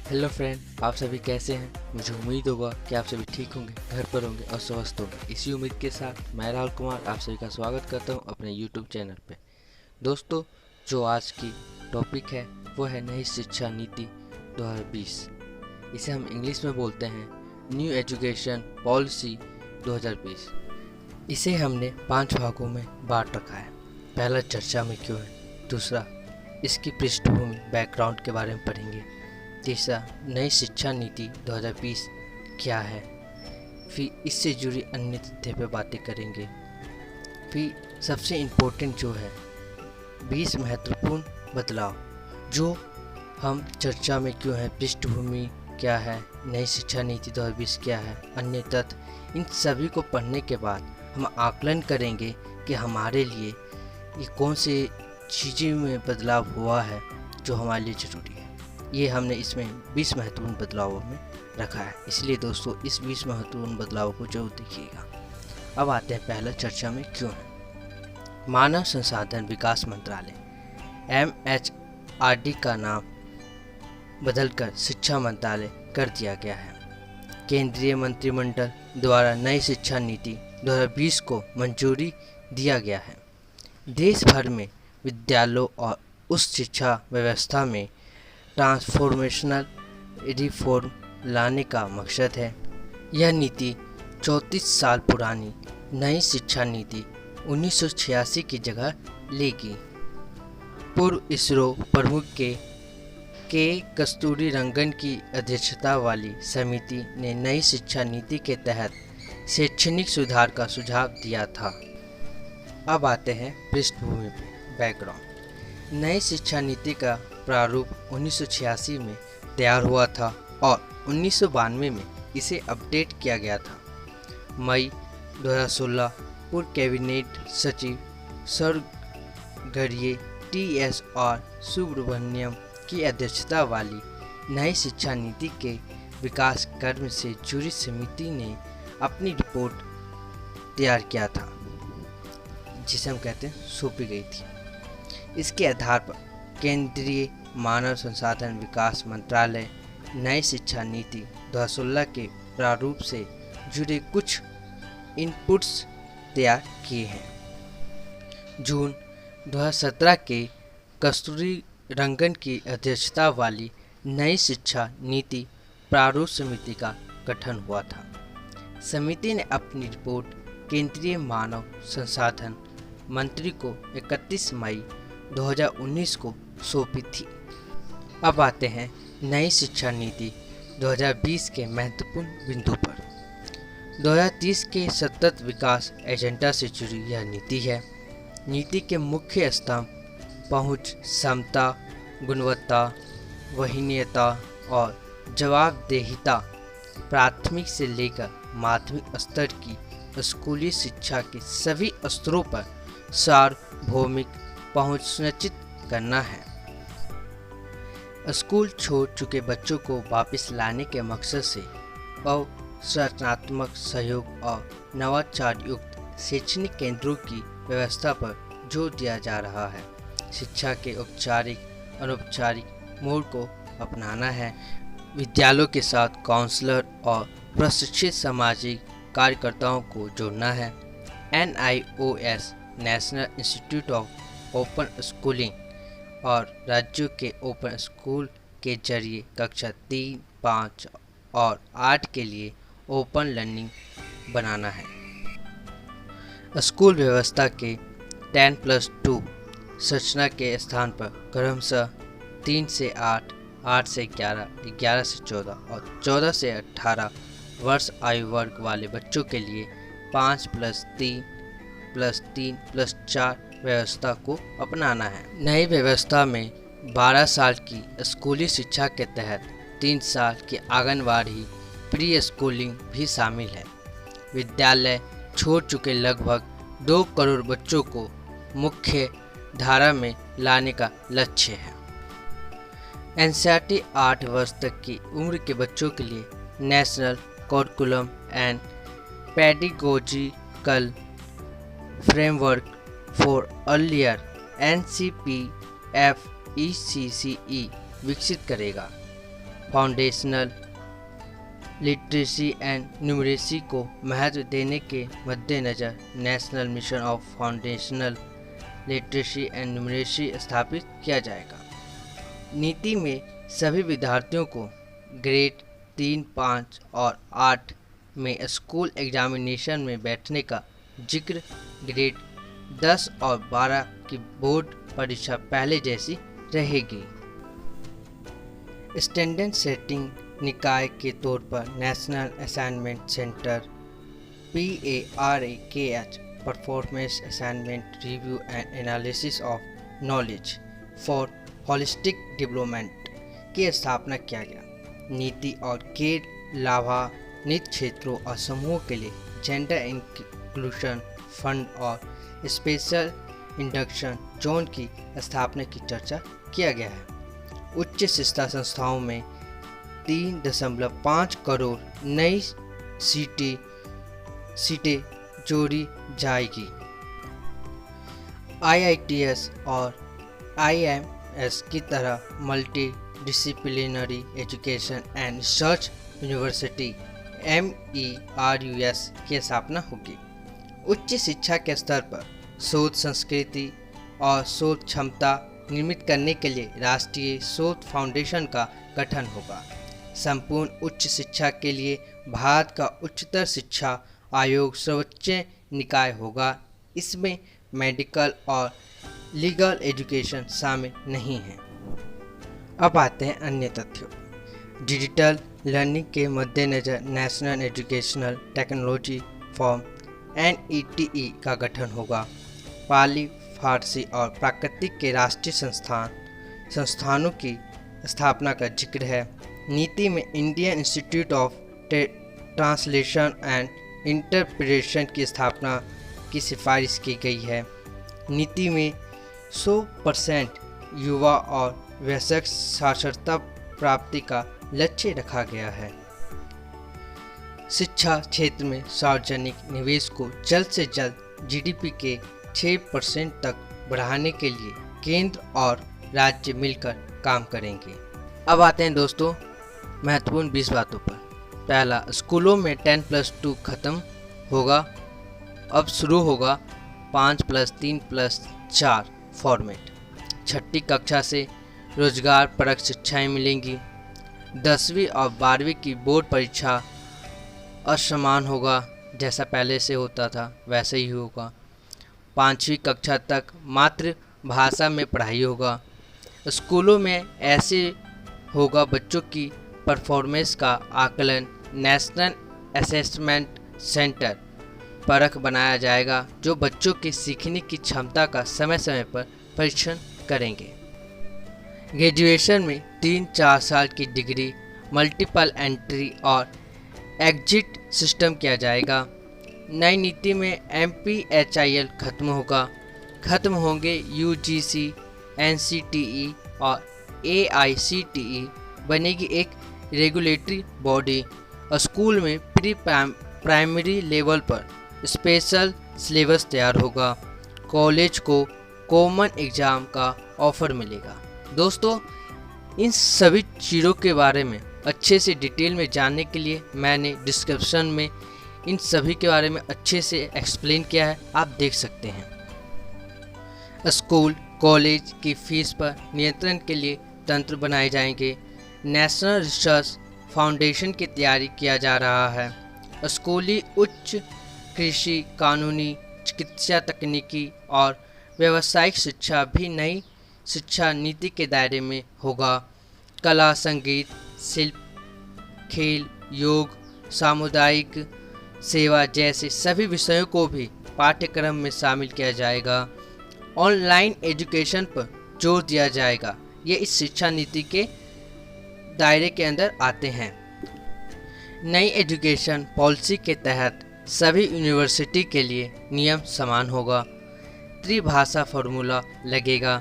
Hello friend, आप सभी कैसे हैं। मुझे उम्मीद होगा कि आप सभी ठीक होंगे, घर पर होंगे और स्वस्थ होंगे। इसी उम्मीद के साथ मैं राहुल कुमार आप सभी का स्वागत करता हूं अपने यूट्यूब चैनल पे। दोस्तों, जो आज की टॉपिक है वो है नई शिक्षा नीति 2020। इसे हम इंग्लिश में बोलते हैं न्यू एजुकेशन पॉलिसी 2020। इसे हमने 5 भागों में बांट रखा है। पहला, चर्चा में क्यों है। दूसरा, इसकी पृष्ठभूमि बैकग्राउंड के बारे में पढ़ेंगे। तीसरा, नई शिक्षा नीति 2020 क्या है। फिर इससे जुड़ी अन्य तथ्य पे बातें करेंगे। फिर सबसे इम्पोर्टेंट जो है 20 महत्वपूर्ण बदलाव जो हम चर्चा में क्यों है, पृष्ठभूमि क्या है, नई शिक्षा नीति 2020 क्या है, अन्य तथ्य, इन सभी को पढ़ने के बाद हम आकलन करेंगे कि हमारे लिए ये कौन से चीज़ें में बदलाव हुआ है जो हमारे लिए ज़रूरी है। ये हमने इसमें 20 महत्वपूर्ण बदलावों में रखा है। इसलिए दोस्तों, इस 20 महत्वपूर्ण बदलावों को जरूर देखिएगा। अब आते हैं पहला, चर्चा में क्यों है। मानव संसाधन विकास मंत्रालय MHRD का नाम बदलकर शिक्षा मंत्रालय कर दिया गया है। केंद्रीय मंत्रिमंडल द्वारा नई शिक्षा नीति 2020 को मंजूरी दिया गया है। देश भर में विद्यालयों और उच्च शिक्षा व्यवस्था में ट्रांसफॉर्मेशनल रिफॉर्म लाने का मकसद है। यह नीति 34 साल पुरानी नई शिक्षा नीति 1986 की जगह लेगी। पूर्व इसरो प्रमुख के कस्तूरी रंगन की अध्यक्षता वाली समिति ने नई शिक्षा नीति के तहत शैक्षणिक सुधार का सुझाव दिया था। अब आते हैं पृष्ठभूमि पे, बैकग्राउंड। नई शिक्षा नीति का प्रारूप 1986 में तैयार हुआ था और 1992 में इसे अपडेट किया गया था। मई 2016 पूर्व कैबिनेट सचिव स्वर्गीय TSR सुब्रमण्यम की अध्यक्षता वाली नई शिक्षा नीति के विकास कार्य से जुड़ी समिति ने अपनी रिपोर्ट तैयार किया था, जिसे हम कहते हैं सौंपी गई थी। इसके आधार पर केंद्रीय मानव संसाधन विकास मंत्रालय नई शिक्षा नीति 2016 के प्रारूप से जुड़े कुछ इनपुट्स तैयार किए हैं। जून 2017 के कस्तूरी रंगन की अध्यक्षता वाली नई शिक्षा नीति प्रारूप समिति का गठन हुआ था। समिति ने अपनी रिपोर्ट केंद्रीय मानव संसाधन मंत्री को 31 मई 2019 को सौंपी थी। अब आते हैं नई शिक्षा नीति 2020 के महत्वपूर्ण बिंदु पर। 2030 के सतत विकास एजेंडा से जुड़ी यह नीति है। नीति के मुख्य स्तंभ पहुंच, समता, गुणवत्ता, वहनीयता और जवाबदेहिता प्राथमिक से लेकर माध्यमिक स्तर की स्कूली शिक्षा के सभी स्तरों पर सार्वभौमिक पहुंच सुनिश्चित करना है। स्कूल छोड़ चुके बच्चों को वापस लाने के मकसद से अवसरणात्मक सहयोग और नवाचार युक्त शैक्षणिक केंद्रों की व्यवस्था पर जोर दिया जा रहा है। शिक्षा के औपचारिक अनौपचारिक मोड को अपनाना है। विद्यालयों के साथ काउंसलर और प्रशिक्षित सामाजिक कार्यकर्ताओं को जोड़ना है। NIOS national institute of open schooling और राज्यों के ओपन स्कूल के जरिए कक्षा 3, 5 और 8 के लिए ओपन लर्निंग बनाना है। स्कूल व्यवस्था के 10+2 संरचना के स्थान पर क्रमशः 3 से 8, 8 से 11, 11 से 14 और 14 से 18 वर्ष आयु वर्ग वाले बच्चों के लिए 5+3+3+4 व्यवस्था को अपनाना है। नई व्यवस्था में 12 साल की स्कूली शिक्षा के तहत 3 साल की आंगनवाड़ी प्री स्कूलिंग भी शामिल है। विद्यालय छोड़ चुके लगभग 2 करोड़ बच्चों को मुख्य धारा में लाने का लक्ष्य है। NCERT 8 वर्ष तक की उम्र के बच्चों के लिए national curriculum and pedagogical framework for earlier NCPFECCE विकसित करेगा। फाउंडेशनल लिटरेसी एंड न्यूमरेसी को महत्व देने के मद्देनज़र national mission of foundational literacy and numeracy स्थापित किया जाएगा। नीति में सभी विद्यार्थियों को ग्रेड 3, 5 और 8 में स्कूल एग्जामिनेशन में बैठने का जिक्र ग्रेड 10 और 12 की बोर्ड परीक्षा पहले जैसी रहेगी। स्टैंडर्ड सेटिंग निकाय के तौर पर national assignment centre PARAKH performance assignment review and analysis of knowledge for holistic development की स्थापना किया गया। नीति और गैर लाभान्वित क्षेत्रों और समूहों के लिए जेंडर इंक्लूजन फंड और स्पेशल इंडक्शन जोन की स्थापना की चर्चा किया गया है। उच्च शिक्षा संस्थाओं में 3.5 करोड़ नई सीटें जोड़ी जाएगी। IITS और IIMS की तरह multi disciplinary education and research university MERUS की स्थापना होगी। उच्च शिक्षा के स्तर पर शोध संस्कृति और शोध क्षमता निर्मित करने के लिए राष्ट्रीय शोध फाउंडेशन का गठन होगा। संपूर्ण उच्च शिक्षा के लिए भारत का उच्चतर शिक्षा आयोग सर्वोच्च निकाय होगा। इसमें मेडिकल और लीगल एजुकेशन शामिल नहीं है। अब आते हैं अन्य तथ्यों। डिजिटल लर्निंग के मद्देनज़र national educational technology form NETE का गठन होगा। पाली, फारसी और प्राकृतिक के राष्ट्रीय संस्थानों की स्थापना का जिक्र है। नीति में Indian institute of translation and interpretation की स्थापना की सिफारिश की गई है। नीति में 100% युवा और वयस्क साक्षरता प्राप्ति का लक्ष्य रखा गया है। शिक्षा क्षेत्र में सार्वजनिक निवेश को जल्द से जल्द GDP के 6% तक बढ़ाने के लिए केंद्र और राज्य मिलकर काम करेंगे। अब आते हैं दोस्तों महत्वपूर्ण 20 बातों पर। पहला, स्कूलों में 10+2 खत्म होगा। अब शुरू होगा 5+3+4 फॉर्मेट। 6ठी कक्षा से रोजगार परक शिक्षाएं मिलेंगी। 10वीं और 12वीं की बोर्ड परीक्षा असमान होगा, जैसा पहले से होता था वैसे ही होगा। 5वीं कक्षा तक मातृभाषा में पढ़ाई होगा। स्कूलों में ऐसे होगा बच्चों की परफॉर्मेंस का आकलन नेशनल असेसमेंट सेंटर परख बनाया जाएगा, जो बच्चों की सीखने की क्षमता का समय समय पर परीक्षण करेंगे। ग्रेजुएशन में 3-4 साल की डिग्री, मल्टीपल एंट्री और एग्जिट सिस्टम किया जाएगा। नई नीति में MPHIL खत्म होगा। खत्म होंगे UGC, NCTE और AICTE। बनेगी एक रेगुलेटरी बॉडी। स्कूल में प्री प्राइमरी लेवल पर स्पेशल सिलेबस तैयार होगा। कॉलेज को कॉमन एग्ज़ाम का ऑफ़र मिलेगा। दोस्तों, इन सभी चीज़ों के बारे में अच्छे से डिटेल में जानने के लिए मैंने डिस्क्रिप्शन में इन सभी के बारे में अच्छे से एक्सप्लेन किया है, आप देख सकते हैं। स्कूल कॉलेज की फीस पर नियंत्रण के लिए तंत्र बनाए जाएंगे। नेशनल रिसर्च फाउंडेशन की तैयारी किया जा रहा है। स्कूली उच्च कृषि, कानूनी, चिकित्सा, तकनीकी और व्यावसायिक शिक्षा भी नई शिक्षा नीति के दायरे में होगा। कला, संगीत, शिल्प, खेल, योग, सामुदायिक सेवा जैसे सभी विषयों को भी पाठ्यक्रम में शामिल किया जाएगा। ऑनलाइन एजुकेशन पर जोर दिया जाएगा। ये इस शिक्षा नीति के दायरे के अंदर आते हैं। नई एजुकेशन पॉलिसी के तहत सभी यूनिवर्सिटी के लिए नियम समान होगा। त्रिभाषा फॉर्मूला लगेगा।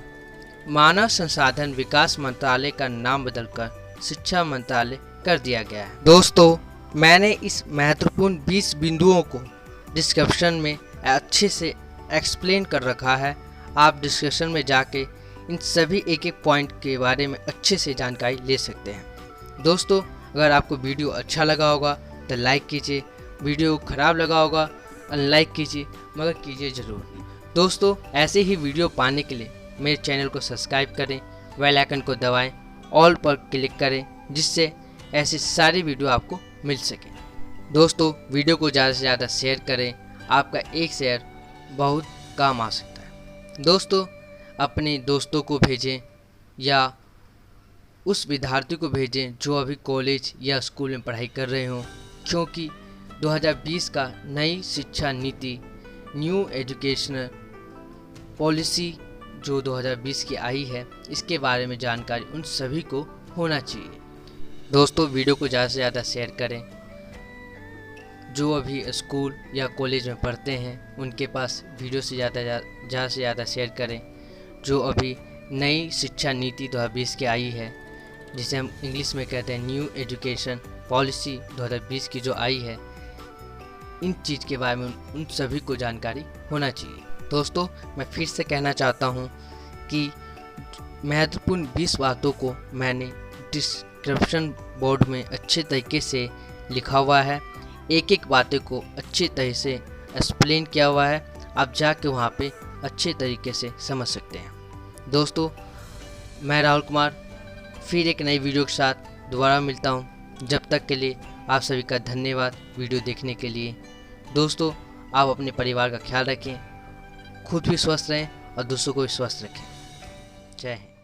मानव संसाधन विकास मंत्रालय का नाम बदलकर शिक्षा मंत्रालय कर दिया गया है। दोस्तों, मैंने इस महत्वपूर्ण 20 बिंदुओं को डिस्क्रिप्शन में अच्छे से एक्सप्लेन कर रखा है। आप डिस्क्रिप्शन में जाके इन सभी एक एक पॉइंट के बारे में अच्छे से जानकारी ले सकते हैं। दोस्तों, अगर आपको वीडियो अच्छा लगा होगा तो लाइक कीजिए, वीडियो ख़राब लगा होगा अनलाइक कीजिए, मगर कीजिए ज़रूर। दोस्तों, ऐसे ही वीडियो पाने के लिए मेरे चैनल को सब्सक्राइब करें, बेल आइकन को दबाएं, ऑल पर क्लिक करें, जिससे ऐसी सारी वीडियो आपको मिल सके। दोस्तों, वीडियो को ज़्यादा से ज़्यादा शेयर करें, आपका एक शेयर बहुत काम आ सकता है। दोस्तों, अपने दोस्तों को भेजें या उस विद्यार्थी को भेजें जो अभी कॉलेज या स्कूल में पढ़ाई कर रहे हों, क्योंकि 2020 का नई शिक्षा नीति, न्यू एजुकेशनल पॉलिसी जो 2020 की आई है, इसके बारे में जानकारी उन सभी को होना चाहिए। दोस्तों, वीडियो को ज़्यादा से ज़्यादा शेयर करें। जो अभी स्कूल या कॉलेज में पढ़ते हैं उनके पास वीडियो से ज़्यादा से ज़्यादा शेयर करें। जो अभी नई शिक्षा नीति 2020 की आई है, जिसे हम इंग्लिश में कहते हैं न्यू एजुकेशन पॉलिसी 2020 की जो आई है, इन चीज़ के बारे में उन सभी को जानकारी होना चाहिए। दोस्तों, मैं फिर से कहना चाहता हूँ कि महत्वपूर्ण 20 बातों को मैंने डिस्क्रिप्शन बोर्ड में अच्छे तरीके से लिखा हुआ है। एक एक बातें को अच्छे तरह से एक्सप्लेन किया हुआ है, आप जाके वहाँ पे अच्छे तरीके से समझ सकते हैं। दोस्तों, मैं राहुल कुमार फिर एक नई वीडियो के साथ दोबारा मिलता हूँ। जब तक के लिए आप सभी का धन्यवाद वीडियो देखने के लिए। दोस्तों, आप अपने परिवार का ख्याल रखें, खुद भी स्वस्थ रहें और दूसरों को भी स्वस्थ रखें। जय हिंद।